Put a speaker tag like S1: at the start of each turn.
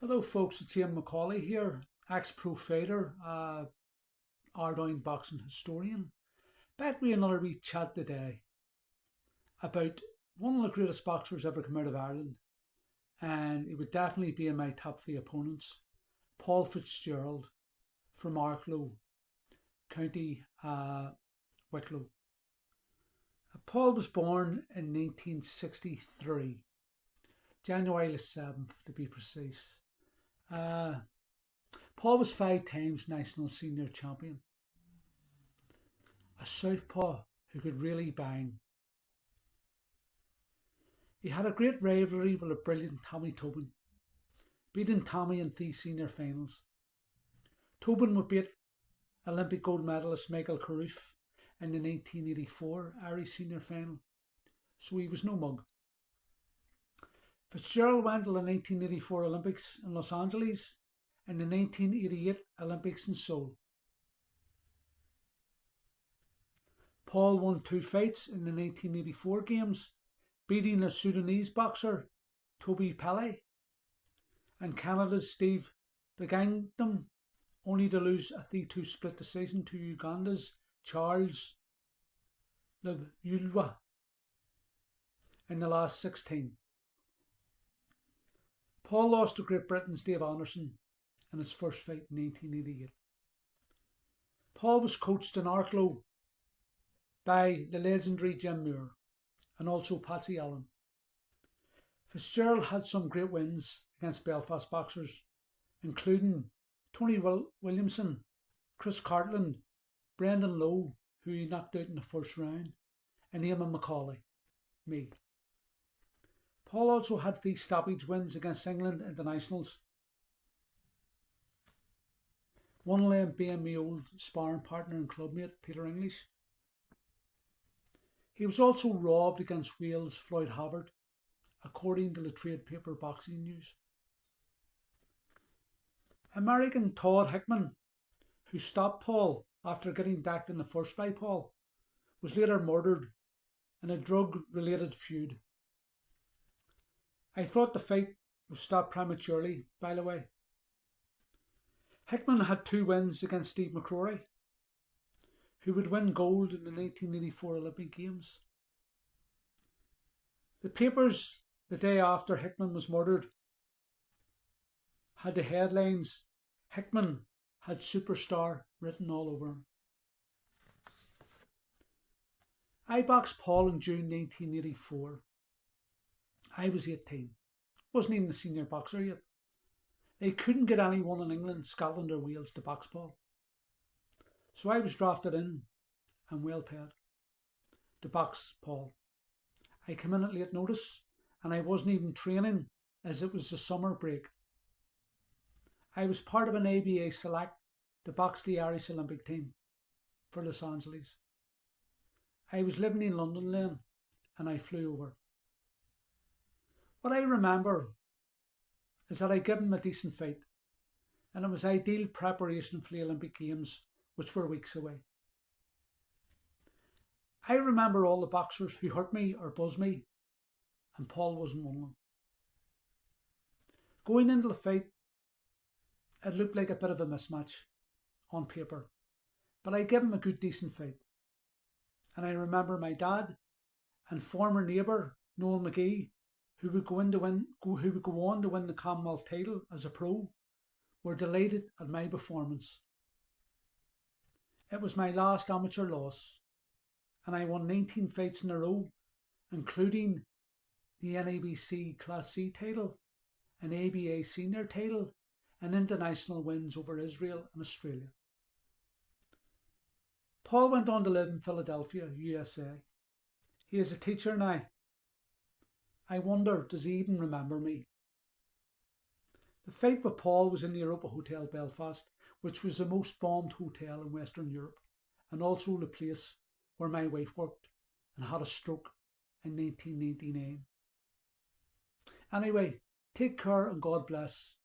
S1: Hello folks, it's Eamon McAuley here, ex-pro fighter, Ardoin boxing historian. Back with another wee chat today about one of the greatest boxers ever come out of Ireland, and he would definitely be in my top three opponents, Paul Fitzgerald from Arklow, County Wicklow. Paul was born in 1963, January the 7th to be precise. Paul was 5 times national senior champion. A southpaw who could really bang. He had a great rivalry with a brilliant Tommy Tobin, beating Tommy in 3 senior finals. Tobin would beat Olympic gold medalist Michael Carruth in the 1984 Irish senior final, so he was no mug. Fitzgerald went to the 1984 Olympics in Los Angeles and the 1988 Olympics in Seoul. Paul won 2 fights in the 1984 Games, beating a Sudanese boxer, Toby Pele, and Canada's Steve Begangdom, only to lose a 3-2 split decision to Uganda's Charles Lubulwa in the last 16. Paul lost to Great Britain's Dave Anderson in his first fight in 1988. Paul was coached in Arklow by the legendary Jim Moore and also Patsy Allen. Fitzgerald had some great wins against Belfast boxers, including Tony Williamson, Chris Cartland, Brendan Lowe, who he knocked out in the first round, and Eamon McAuley, me. Paul also had 3 stoppage wins against England internationals, one of them being my old sparring partner and clubmate, Peter English. He was also robbed against Wales' Floyd Havard, according to the trade paper Boxing News. American Todd Hickman, who stopped Paul after getting decked in the first by Paul, was later murdered in a drug-related feud. I thought the fight was stopped prematurely, by the way. Hickman had 2 wins against Steve McCrory, who would win gold in the 1984 Olympic Games. The papers the day after Hickman was murdered had the headlines, "Hickman had superstar" written all over him. I boxed Paul in June 1984. I was 18, wasn't even a senior boxer yet. They couldn't get anyone in England, Scotland or Wales to box Paul. So I was drafted in and well paid to box Paul. I came in at late notice and I wasn't even training as it was the summer break. I was part of an ABA select to box the Irish Olympic team for Los Angeles. I was living in London then and I flew over. What I remember is that I gave him a decent fight, and it was ideal preparation for the Olympic Games, which were weeks away. I remember all the boxers who hurt me or buzzed me, and Paul wasn't one of them. Going into the fight, it looked like a bit of a mismatch on paper, but I gave him a good decent fight. And I remember my dad and former neighbour Noel McGee, who would go on to win the Commonwealth title as a pro, were delighted at my performance. It was my last amateur loss, and I won 19 fights in a row, including the NABC Class C title, an ABA senior title, and international wins over Israel and Australia. Paul went on to live in Philadelphia, USA. He is a teacher now. I wonder, does he even remember me? The fight with Paul was in the Europa Hotel Belfast, which was the most bombed hotel in Western Europe, and also the place where my wife worked and had a stroke in 1999. Anyway, take care and God bless.